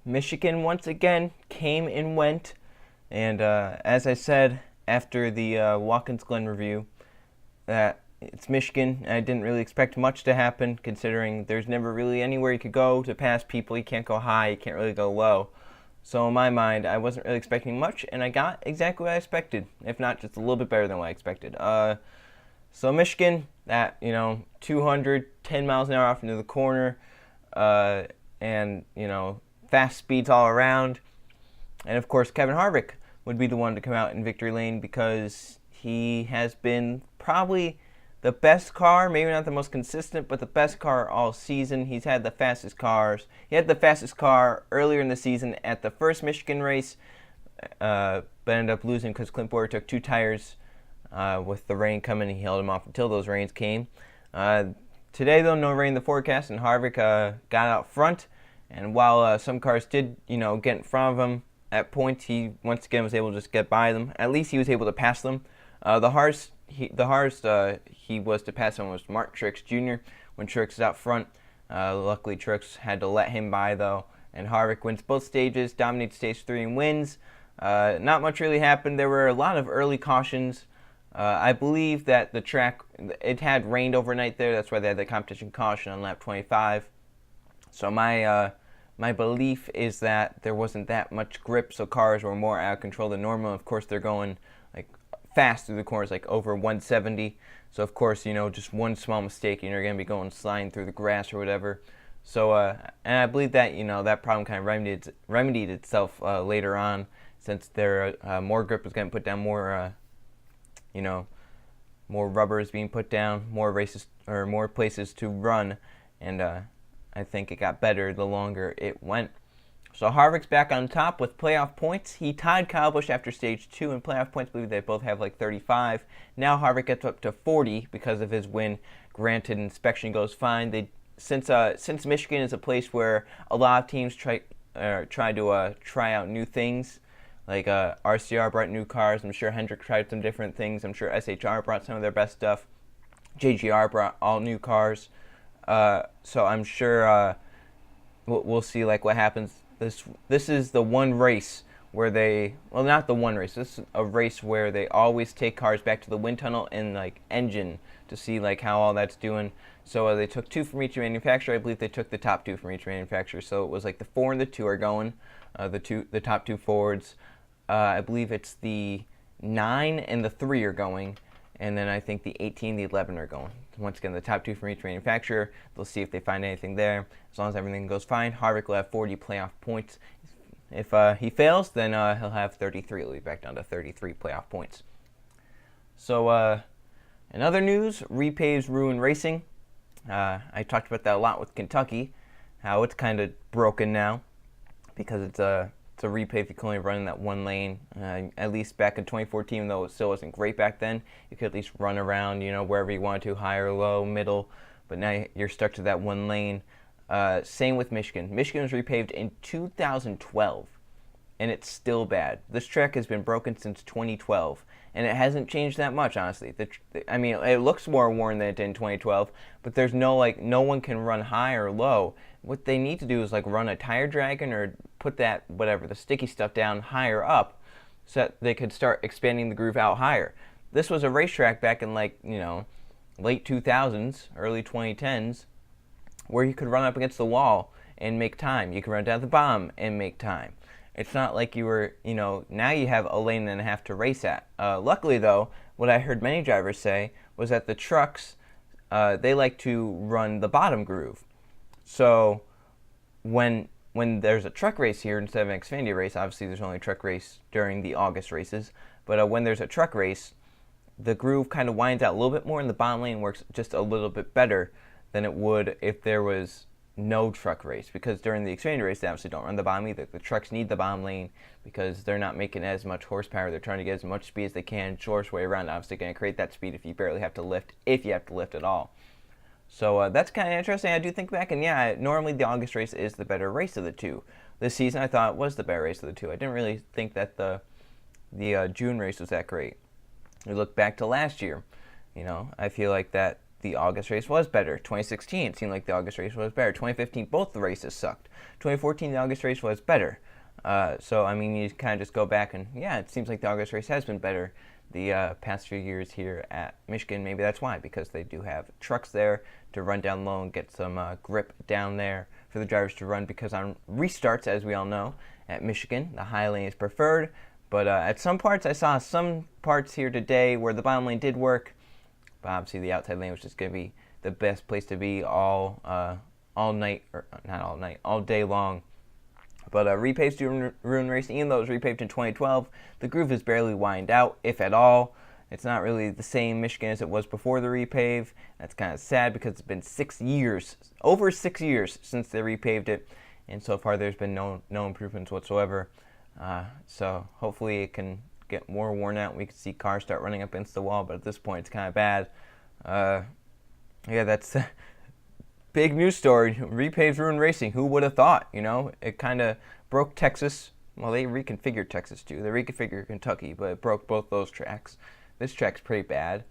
Michigan once again came and went, and as I said after the Watkins Glen review, that it's Michigan. I didn't really expect much to happen, considering there's never really anywhere you could go to pass people. You can't go high, you can't really go low. So in my mind, I wasn't really expecting much, and I got exactly what I expected, if not just a little bit better than what I expected. So Michigan, that 210 miles an hour off into the corner, and fast speeds all around, and of course Kevin Harvick would be the one to come out in victory lane because he has been probably the best car, maybe not the most consistent, but the best car all season. He's had the fastest cars. He had the fastest car earlier in the season at the first Michigan race, but ended up losing because Clint Bowyer took two tires with the rain coming. He held him off until those rains came. Today, though, no rain in the forecast, and Harvick got out front. And while some cars did, get in front of him at points, he once again was able to just get by them. At least he was able to pass them. The hardest he was to pass him was Mark Truex Jr. when Truex is out front. Luckily, Truex had to let him by, though. And Harvick wins both stages, dominates stage 3 and wins. Not much really happened. There were a lot of early cautions. I believe that the track, it had rained overnight there. That's why they had the competition caution on lap 25. So my belief is that there wasn't that much grip, so cars were more out of control than normal. Of course, they're going like fast through the corners, like over 170. So of course, just one small mistake, and you're going to be going sliding through the grass or whatever. So and I believe that that problem kind of remedied itself later on, since there more grip was getting put down, more more rubber is being put down, more races or more places to run, and I think it got better the longer it went. So Harvick's back on top with playoff points. He tied Kyle Busch after stage 2 in playoff points. I believe they both have like 35. Now Harvick gets up to 40 because of his win. Granted, inspection goes fine. Since Michigan is a place where a lot of teams try to try out new things, like RCR brought new cars. I'm sure Hendrick tried some different things. I'm sure SHR brought some of their best stuff. JGR brought all new cars. So I'm sure we'll see like what happens. This is the one race where not the one race. This is a race where they always take cars back to the wind tunnel and like engine to see like how all that's doing. So they took 2 from each manufacturer. I believe they took the top 2 from each manufacturer. So it was like the 4 and the 2 are going. The top 2 Fords. I believe it's the 9 and the 3 are going. And then I think the 18, the 11 are going. Once again, the top 2 from each manufacturer. They'll see if they find anything there. As long as everything goes fine, Harvick will have 40 playoff points. If he fails, then he'll have 33. He'll be back down to 33 playoff points. So in other news, Repaves ruin racing. I talked about that a lot with Kentucky, how it's kind of broken now because it's a repave. You can only run in that one lane. At least back in 2014, though it still wasn't great back then, you could at least run around, wherever you wanted to, high or low, middle. But now you're stuck to that one lane. Same with Michigan. Michigan was repaved in 2012, and it's still bad. This track has been broken since 2012, and it hasn't changed that much, honestly. It looks more worn than it did in 2012, but there's no one can run high or low. What they need to do is run a tire dragon or put the sticky stuff down higher up so that they could start expanding the groove out higher. This was a racetrack back in late 2000s, early 2010s, where you could run up against the wall and make time. You could run down the bottom and make time. It's not like you were, now you have a lane and a half to race at. Luckily, though, what I heard many drivers say was that the trucks, they like to run the bottom groove. So when there's a truck race here instead of an Xfinity race, obviously there's only a truck race during the August races, but when there's a truck race, the groove kind of winds out a little bit more and the bottom lane works just a little bit better than it would if there was no truck race, because during the Xfinity race they obviously don't run the bottom either. The trucks need the bottom lane because they're not making as much horsepower. They're trying to get as much speed as they can, shortest way around. Obviously going to create that speed if you barely have to lift, if you have to lift at all. So that's kind of interesting. I do think back, and yeah, normally the August race is the better race of the two. This season I thought it was the better race of the two. I didn't really think that the June race was that great. We look back to last year, I feel like that the August race was better. 2016, it seemed like the August race was better. 2015, both the races sucked. 2014, the August race was better. So, I mean, you kind of just go back and, yeah, it seems like the August race has been better the past few years here at Michigan. Maybe that's why, because they do have trucks there to run down low and get some grip down there for the drivers to run, because on restarts, as we all know, at Michigan, the high lane is preferred. But at some parts, I saw some parts here today where the bottom lane did work, but obviously the outside lane was just going to be the best place to be all night, or not all night, all day long. But Repaves do ruin racing. Even though it was repaved in 2012, the groove is barely widened out, if at all. It's not really the same Michigan as it was before the repave. That's kind of sad, because it's been 6 years, over 6 years since they repaved it, and so far there's been no improvements whatsoever. So hopefully it can get more worn out. We can see cars start running up against the wall, but at this point it's kind of bad. Yeah, that's big news story. Repaves ruin racing. Who would have thought? You know, it kind of broke Texas. Well, they reconfigured Texas too. They reconfigured Kentucky, but it broke both those tracks. This track's pretty bad.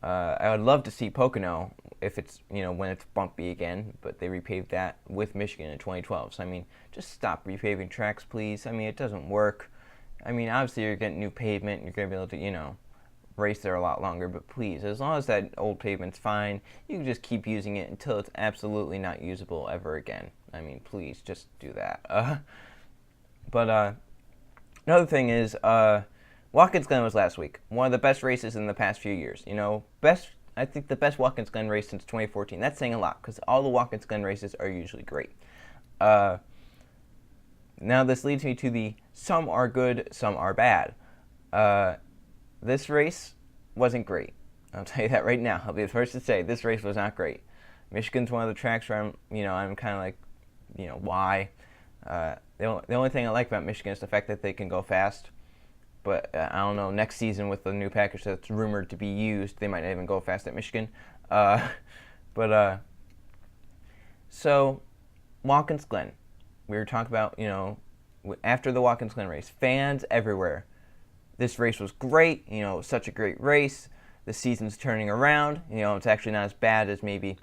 I would love to see Pocono if it's, you know, when it's bumpy again, but they repaved that with Michigan in 2012. So, I mean, just stop repaving tracks, please. I mean, it doesn't work. I mean, obviously you're getting new pavement. You're going to be able to, you know, race there a lot longer, but please, as long as that old pavement's fine, you can just keep using it until it's absolutely not usable ever again. I mean, please, just do that. But another thing is, Watkins Glen was last week. One of the best races in the past few years. You know, I think the best Watkins Glen race since 2014. That's saying a lot, because all the Watkins Glen races are usually great. Now this leads me to the some are good, some are bad. This race wasn't great. I'll tell you that right now. I'll be the first to say this race was not great. Michigan's one of the tracks where I'm kind of like, you know, why? The only thing I like about Michigan is the fact that they can go fast. But I don't know, next season with the new package that's rumored to be used, they might not even go fast at Michigan. So Watkins Glen. We were talking about, you know, after the Watkins Glen race, fans everywhere. This race was great, you know, such a great race. The season's turning around, you know, it's actually not as bad as maybe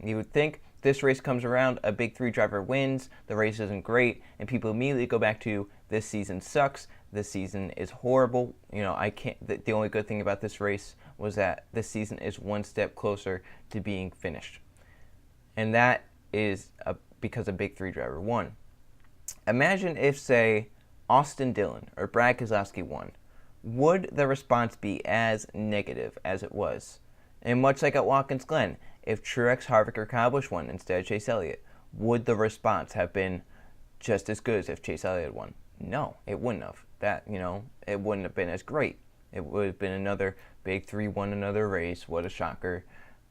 you would think. This race comes around, a big three driver wins, the race isn't great, and people immediately go back to this season sucks, this season is horrible. You know, the only good thing about this race was that this season is one step closer to being finished. And that is because a big three driver won. Imagine if, say, Austin Dillon or Brad Keselowski won. Would the response be as negative as it was? And much like at Watkins Glen, if Truex, Harvick, or Kyle Busch won instead of Chase Elliott, would the response have been just as good as if Chase Elliott won? No, it wouldn't have. It wouldn't have been as great. It would have been another big three won another race. What a shocker.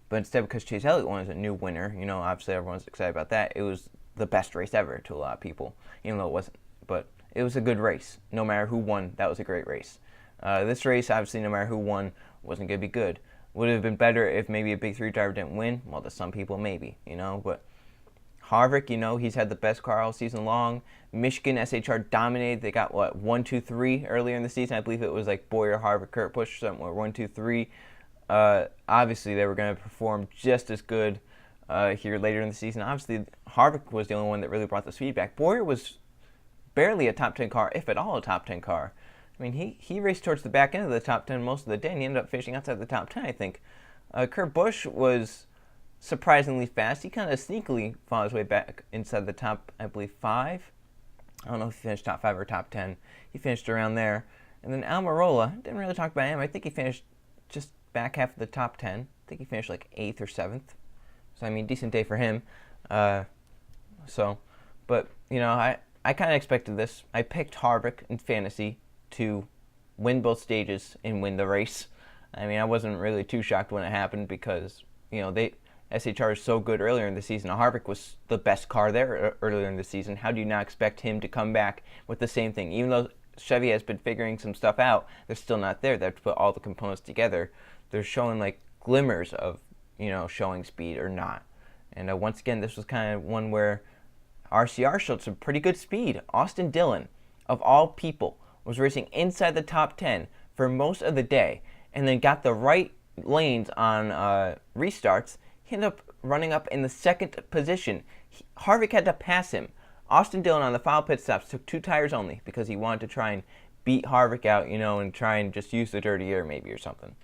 But instead, because Chase Elliott won as a new winner, you know, obviously everyone's excited about that. It was the best race ever to a lot of people, even though it wasn't. But it was a good race. No matter who won, that was a great race. This race, obviously, no matter who won, wasn't going to be good. Would it have been better if maybe a big three driver didn't win? Well, to some people, maybe, you know. But Harvick, you know, he's had the best car all season long. Michigan SHR dominated. They got, 1, 2, 3 earlier in the season. I believe it was like Boyer, Harvick, Kurt Busch, or something, or 1, 2, 3. Obviously, they were going to perform just as good here later in the season. Obviously, Harvick was the only one that really brought the speed back. Boyer was barely a top 10 car, if at all a top 10 car. I mean, he raced towards the back end of the top 10 most of the day, and he ended up finishing outside the top 10, I think. Kurt Busch was surprisingly fast. He kind of sneakily found his way back inside the top, I believe, 5. I don't know if he finished top 5 or top 10. He finished around there. And then Almirola, didn't really talk about him. I think he finished just back half of the top 10. I think he finished like 8th or 7th. So, I mean, decent day for him. But, you know, I kind of expected this. I picked Harvick in fantasy to win both stages and win the race. I mean, I wasn't really too shocked when it happened because, you know, SHR is so good earlier in the season. Harvick was the best car there earlier in the season. How do you not expect him to come back with the same thing? Even though Chevy has been figuring some stuff out, they're still not there. They have to put all the components together. They're showing like glimmers of, you know, showing speed or not. And once again, this was kind of one where RCR showed some pretty good speed. Austin Dillon, of all people, was racing inside the top 10 for most of the day, and then got the right lanes on restarts. He ended up running up in the second position. Harvick had to pass him. Austin Dillon on the final pit stops took 2 tires only because he wanted to try and beat Harvick out, and try and just use the dirty air maybe or something.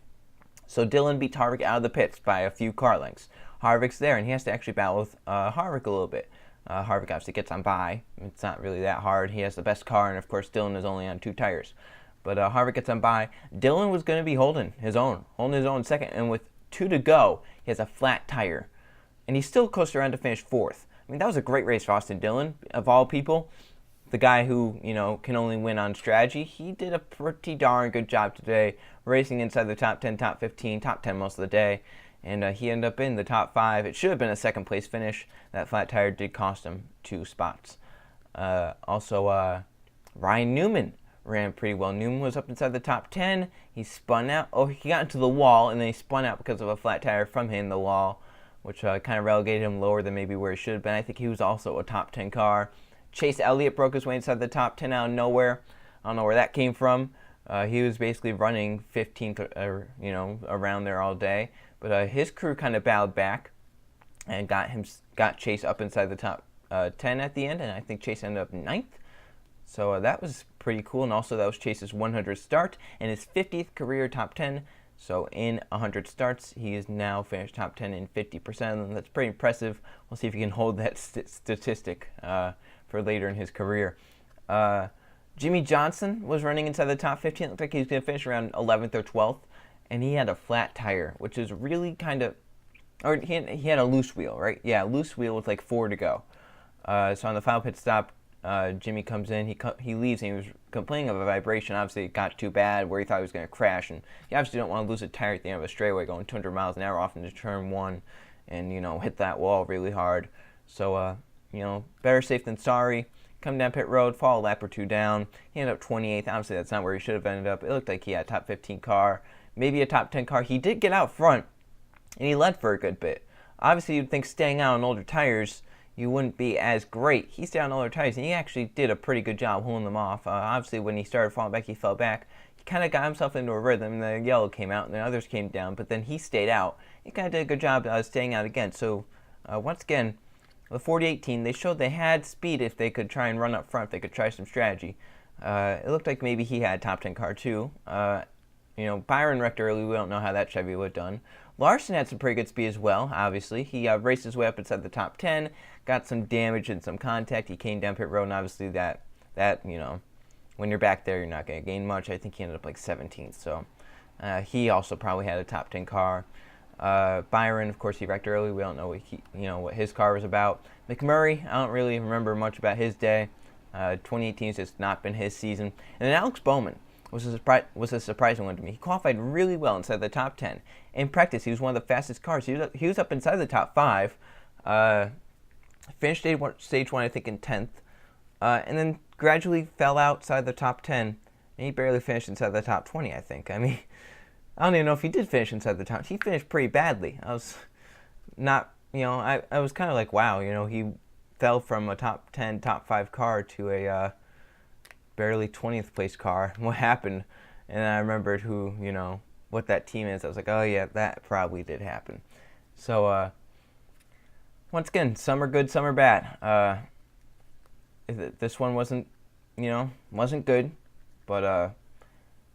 So Dillon beats Harvick out of the pits by a few car lengths. Harvick's there, and he has to actually battle with Harvick a little bit. Harvick obviously gets on by. It's not really that hard. He has the best car, and of course Dillon is only on 2 tires. But Harvick gets on by. Dillon was going to be holding his own second, and with 2 to go, he has a flat tire. And he still coasted around to finish 4th. I mean, that was a great race for Austin Dillon, of all people. The guy who, can only win on strategy. He did a pretty darn good job today, racing inside the top 10, top 15, top 10 most of the day. And he ended up in the top 5. It should have been a second place finish. That flat tire did cost him 2 spots. Also, Ryan Newman ran pretty well. Newman was up inside the top 10. He spun out. Oh, he got into the wall, and then he spun out because of a flat tire from hitting the wall, which kind of relegated him lower than maybe where he should have been. I think he was also a top 10 car. Chase Elliott broke his way inside the top 10 out of nowhere. I don't know where that came from. He was basically running 15th, around there all day. But his crew kind of bowed back and got Chase up inside the top 10 at the end, and I think Chase ended up 9th. So that was pretty cool, and also that was Chase's 100th start and his 50th career top 10. So in 100 starts, he is now finished top 10 in 50% of them. That's pretty impressive. We'll see if he can hold that statistic for later in his career. Jimmy Johnson was running inside the top 15. It looked like he was going to finish around 11th or 12th, and he had a flat tire, which is really kind of, or he had a loose wheel, right? Yeah, loose wheel with like 4 to go. So on the final pit stop, Jimmy comes in, he leaves, and he was complaining of a vibration. Obviously, it got too bad where he thought he was going to crash, and you obviously don't want to lose a tire at the end of a straightaway going 200 miles an hour off into turn 1 and, hit that wall really hard. So, better safe than sorry. Come down pit road, fall a lap or 2 down. He ended up 28th. Obviously, that's not where he should have ended up. It looked like he had a top 15 car, maybe a top 10 car. He did get out front, and he led for a good bit. Obviously, you'd think staying out on older tires, you wouldn't be as great. He stayed on older tires, and he actually did a pretty good job holding them off. Obviously, when he started falling back, he fell back. He kind of got himself into a rhythm. The yellow came out, and the others came down, but then he stayed out. He kind of did a good job staying out again. So, once again, the 48 team, they showed they had speed if they could try and run up front, if they could try some strategy. It looked like maybe he had a top 10 car too. Byron wrecked early. We don't know how that Chevy would have done. Larson had some pretty good speed as well, obviously. He raced his way up inside the top 10, got some damage and some contact. He came down pit road, and obviously that when you're back there, you're not going to gain much. I think he ended up like 17th. So he also probably had a top 10 car. Byron, of course, he wrecked early. We don't know what his car was about. McMurray, I don't really remember much about his day. 2018 has just not been his season. And then Alex Bowman was a surprising one to me. He qualified really well inside the top 10. In practice, he was one of the fastest cars. He was up inside the top 5. Finished stage 1, I think, in 10th. And then gradually fell outside the top 10. And he barely finished inside the top 20, I think. I mean, I don't even know if he did finish inside the top. He finished pretty badly. I was not, I was kind of like, wow, he fell from a top 10, top 5 car to a barely 20th place car. What happened? And I remembered what that team is. I was like, oh yeah, that probably did happen. So, once again, some are good, some are bad. This one wasn't good, but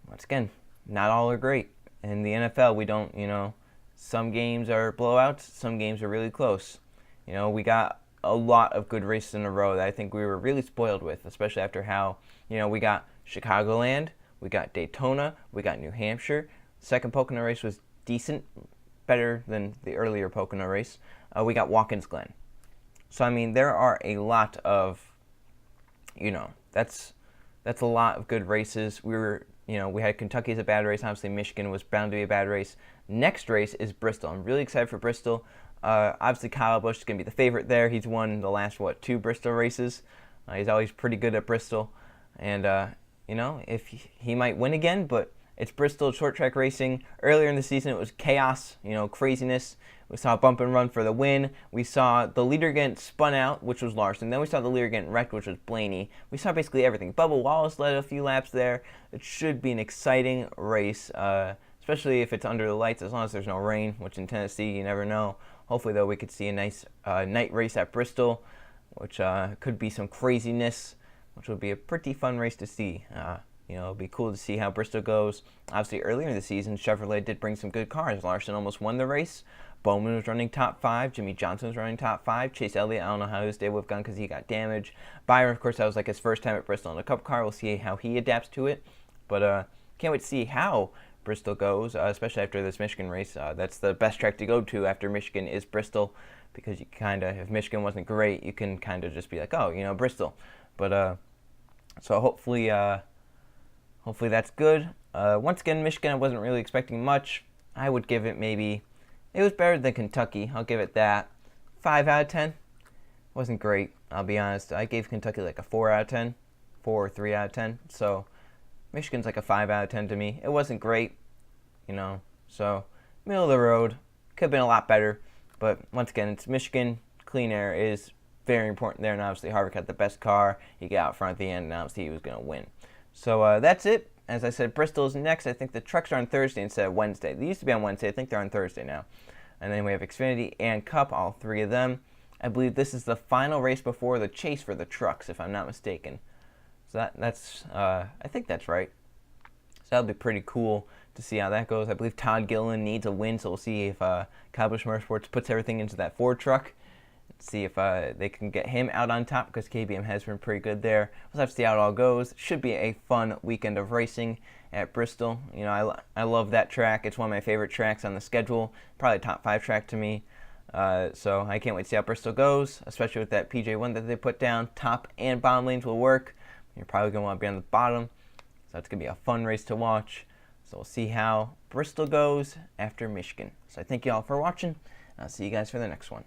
once again, not all are great. In the NFL, we don't, some games are blowouts, some games are really close. We got a lot of good races in a row that I think we were really spoiled with, especially after how, we got Chicagoland, we got Daytona, we got New Hampshire. Second Pocono race was decent, better than the earlier Pocono race. We got Watkins Glen. So, I mean, there are a lot of, that's a lot of good races. We had Kentucky as a bad race. Obviously, Michigan was bound to be a bad race. Next race is Bristol. I'm really excited for Bristol. Obviously, Kyle Busch is going to be the favorite there. He's won the last, 2 Bristol races. He's always pretty good at Bristol. And, if he might win again, but it's Bristol short track racing. Earlier in the season, it was chaos, craziness. We saw a bump and run for the win. We saw the leader get spun out, which was Larson. Then we saw the leader get wrecked, which was Blaney. We saw basically everything. Bubba Wallace led a few laps there. It should be an exciting race. especially if it's under the lights, as long as there's no rain, which in Tennessee you never know. Hopefully, though, we could see a nice night race at Bristol, which could be some craziness, which would be a pretty fun race to see. It'll be cool to see how Bristol goes. Obviously, earlier in the season, Chevrolet did bring some good cars. Larson almost won the race. Bowman was running top 5. Jimmie Johnson was running top 5. Chase Elliott, I don't know how his day would have gone because he got damaged. Byron, of course, that was like his first time at Bristol in a Cup car. We'll see how he adapts to it. But can't wait to see how Bristol goes, especially after this Michigan race. That's the best track to go to after Michigan is Bristol, because you kind of, if Michigan wasn't great, you can kind of just be like, oh, Bristol. But so hopefully that's good. Once again, Michigan, I wasn't really expecting much. I would give it maybe, it was better than Kentucky. I'll give it that. 5 out of 10. Wasn't great, I'll be honest. I gave Kentucky like a 4 out of 10. 4 or 3 out of 10. So Michigan's like a 5 out of 10 to me. It wasn't great, so middle of the road. Could have been a lot better. But once again, it's Michigan. Clean air is very important there. And obviously, Harvick had the best car. He got out front at the end, and obviously he was going to win. So that's it. As I said, Bristol is next. I think the trucks are on Thursday instead of Wednesday. They used to be on Wednesday. I think they're on Thursday now. And then we have Xfinity and Cup, all 3 of them. I believe this is the final race before the chase for the trucks, if I'm not mistaken. So that's I think that's right. So that'll be pretty cool to see how that goes. I believe Todd Gilliland needs a win, so we'll see if Kyle Busch Motorsports puts everything into that Ford truck. See if they can get him out on top, because KBM has been pretty good there. We'll have to see how it all goes. Should be a fun weekend of racing at Bristol. I love that track. It's one of my favorite tracks on the schedule. Probably a top 5 track to me. So I can't wait to see how Bristol goes, especially with that PJ1 that they put down. Top and bottom lanes will work. You're probably going to want to be on the bottom. So it's going to be a fun race to watch. So we'll see how Bristol goes after Michigan. So I thank you all for watching. I'll see you guys for the next one.